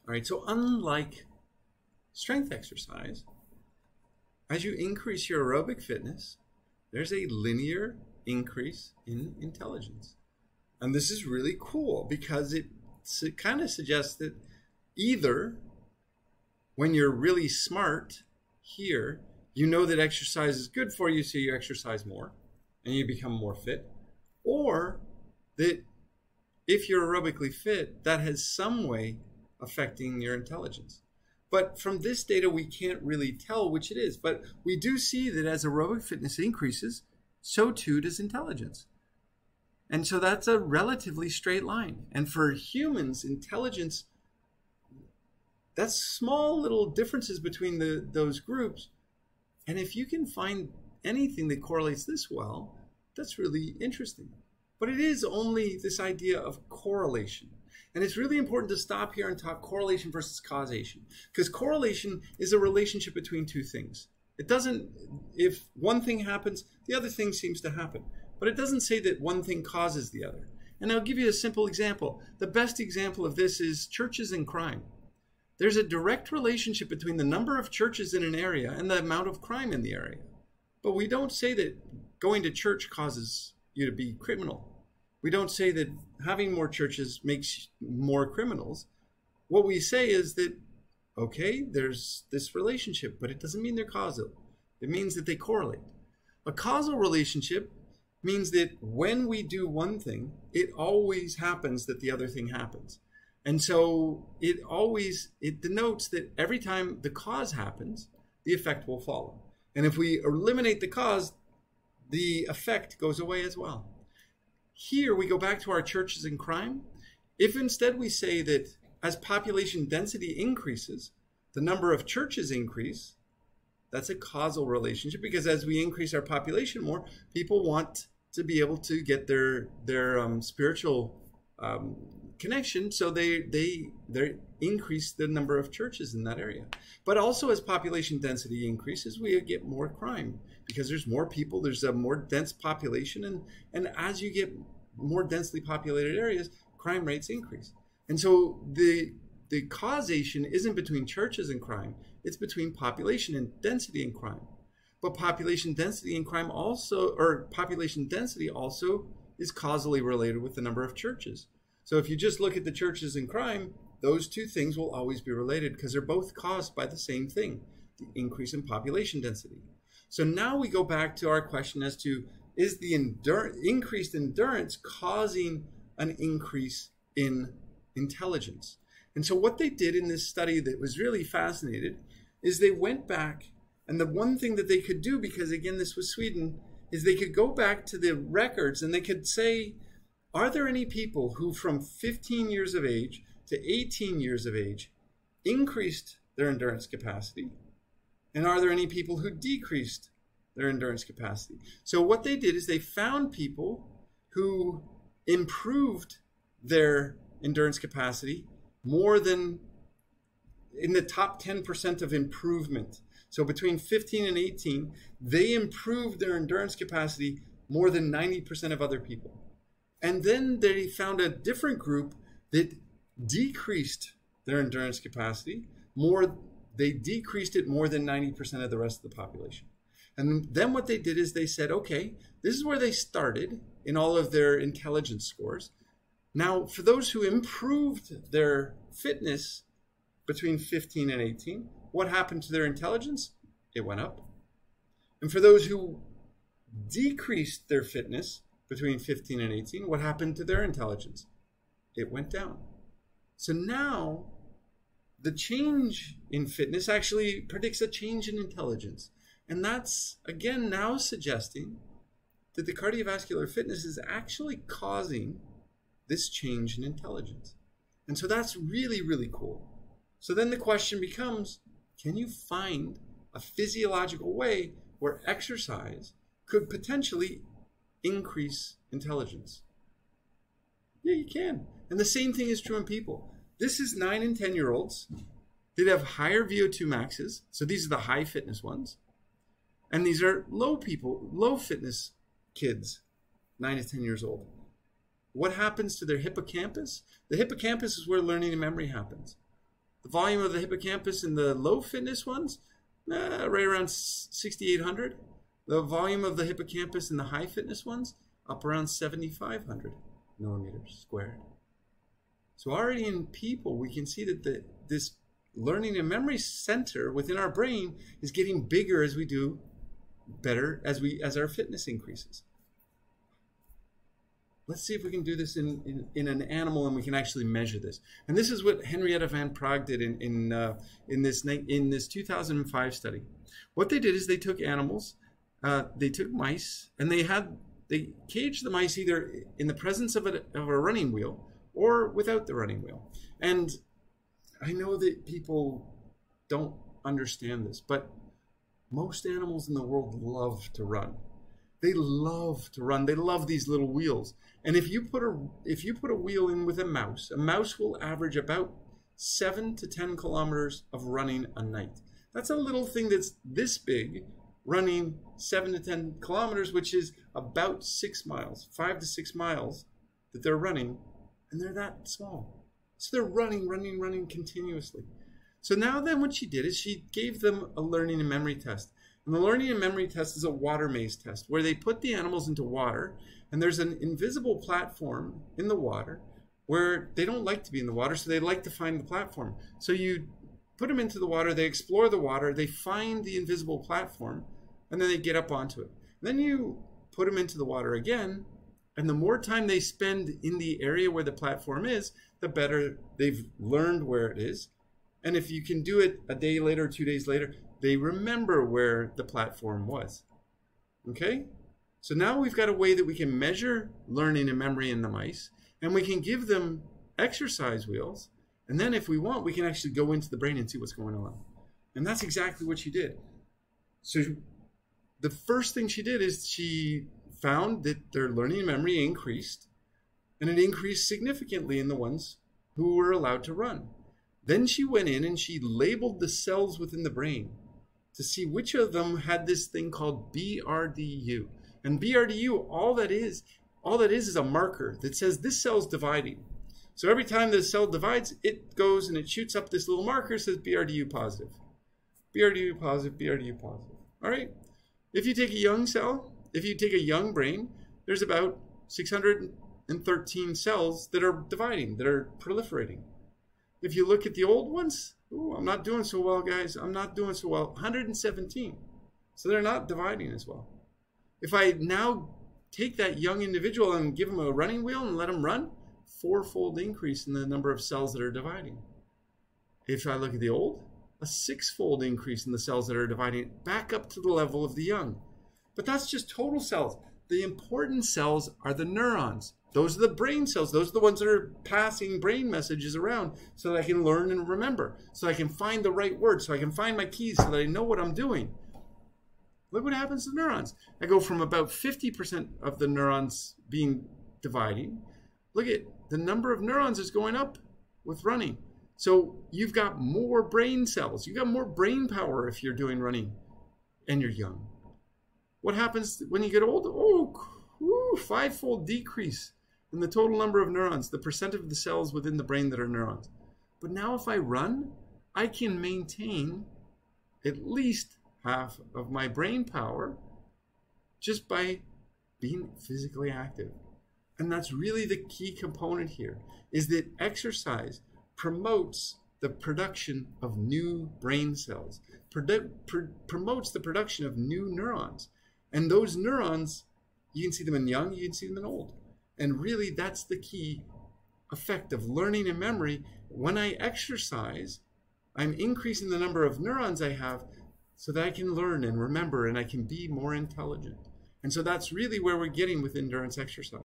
All right, so unlike strength exercise, as you increase your aerobic fitness, there's a linear increase in intelligence. And this is really cool because it kind of suggests that either when you're really smart here, you know that exercise is good for you, so you exercise more and you become more fit, or that if you're aerobically fit, that has some way affecting your intelligence. But from this data, we can't really tell which it is. But we do see that as aerobic fitness increases, so too does intelligence. And so that's a relatively straight line. And for humans, intelligence, that's small little differences between those groups. And if you can find anything that correlates this well, that's really interesting. But it is only this idea of correlation. And it's really important to stop here and talk correlation versus causation, because correlation is a relationship between two things. It doesn't, if one thing happens, the other thing seems to happen. But it doesn't say that one thing causes the other. And I'll give you a simple example. The best example of this is churches and crime. There's a direct relationship between the number of churches in an area and the amount of crime in the area. But we don't say that going to church causes you to be criminal. We don't say that having more churches makes more criminals. What we say is that, okay, there's this relationship, but it doesn't mean they're causal. It means that they correlate. A causal relationship means that when we do one thing, it always happens that the other thing happens. And so it denotes that every time the cause happens, the effect will follow. And if we eliminate the cause, the effect goes away as well. Here we go back to our churches and crime. If instead we say that as population density increases, the number of churches increase, that's a causal relationship, because as we increase our population more, people want to be able to get their spiritual connection, so they increase the number of churches in that area. But also as population density increases, we get more crime, because there's more people, there's a more dense population, and as you get more densely populated areas, crime rates increase. And so the causation isn't between churches and crime, it's between population and density and crime. But population density and crime also, or population density also is causally related with the number of churches. So if you just look at the churches and crime, those two things will always be related because they're both caused by the same thing, the increase in population density. So now we go back to our question as to, is the increased endurance causing an increase in intelligence? And so what they did in this study that was really fascinating is they went back, and the one thing that they could do, because again, this was Sweden, is they could go back to the records and they could say, are there any people who from 15 years of age to 18 years of age increased their endurance capacity? And are there any people who decreased their endurance capacity? So what they did is they found people who improved their endurance capacity more than in the top 10% of improvement. So between 15 and 18, they improved their endurance capacity more than 90% of other people. And then they found a different group that decreased their endurance capacity more. They decreased it more than 90% of the rest of the population. And then what they did is they said, okay, this is where they started in all of their intelligence scores. Now, for those who improved their fitness between 15 and 18, what happened to their intelligence? It went up. And for those who decreased their fitness between 15 and 18, what happened to their intelligence? It went down. So now the change in fitness actually predicts a change in intelligence. And that's, again, now suggesting that the cardiovascular fitness is actually causing this change in intelligence. And so that's really, really cool. So then the question becomes, can you find a physiological way where exercise could potentially increase intelligence? Yeah, you can. And the same thing is true in people. This is 9 and 10-year-olds. They'd have higher VO2 maxes. So these are the high fitness ones. And these are low people, low fitness kids, 9 to 10 years old. What happens to their hippocampus? The hippocampus is where learning and memory happens. volume of the hippocampus in the low fitness ones, right around 6,800. The volume of the hippocampus in the high fitness ones, up around 7,500 millimeters squared. So already in people, we can see that this learning and memory center within our brain is getting bigger as we do better, as our fitness increases. Let's see if we can do this in an animal and we can actually measure this. And this is what Henrietta Van Praag did in this 2005 study. What they did is they took animals, they took mice, and they caged the mice either in the presence of a running wheel or without the running wheel. And I know that people don't understand this, but most animals in the world love to run. They love to run. They love these little wheels. And if you put a wheel in with a mouse will average about 7 to 10 kilometers of running a night. That's a little thing that's this big, running 7 to 10 kilometers, which is about 6 miles, 5 to 6 miles that they're running, and they're that small. So they're running continuously. So now then what she did is she gave them a learning and memory test. And the learning and memory test is a water maze test where they put the animals into water, and there's an invisible platform in the water where they don't like to be in the water, so they like to find the platform. So you put them into the water, they explore the water, they find the invisible platform, and then they get up onto it. And then you put them into the water again, and the more time they spend in the area where the platform is, the better they've learned where it is. And if you can do it a day later, 2 days later, they remember where the platform was. Okay? So now we've got a way that we can measure learning and memory in the mice, and we can give them exercise wheels, and then if we want, we can actually go into the brain and see what's going on. And that's exactly what she did. So the first thing she did is she found that their learning and memory increased, and it increased significantly in the ones who were allowed to run. Then she went in and she labeled the cells within the brain to see which of them had this thing called BRDU. And BRDU, all that is a marker that says this cell's dividing. So every time the cell divides, it goes and it shoots up this little marker that says BRDU positive. BRDU positive, BRDU positive. All right? If you take a young cell, if you take a young brain, there's about 613 cells that are dividing, that are proliferating. If you look at the old ones, ooh, I'm not doing so well, guys. I'm not doing so well. 117. So they're not dividing as well. If I now take that young individual and give him a running wheel and let him run, 4-fold increase in the number of cells that are dividing. If I look at the old, a 6-fold increase in the cells that are dividing back up to the level of the young. But that's just total cells. The important cells are the neurons. Those are the brain cells. Those are the ones that are passing brain messages around so that I can learn and remember, so I can find the right word, so I can find my keys, so that I know what I'm doing. Look what happens to neurons. I go from about 50% of the neurons being dividing. Look at the number of neurons is going up with running. So you've got more brain cells. You've got more brain power if you're doing running and you're young. What happens when you get old? Oh, 5-fold decrease in the total number of neurons, the percent of the cells within the brain that are neurons. But now if I run, I can maintain at least half of my brain power just by being physically active. And that's really the key component here, is that exercise promotes the production of new brain cells, promotes the production of new neurons. And those neurons, you can see them in young, you can see them in old. And really that's the key effect of learning and memory. When I exercise, I'm increasing the number of neurons I have so that I can learn and remember and I can be more intelligent. And so that's really where we're getting with endurance exercise.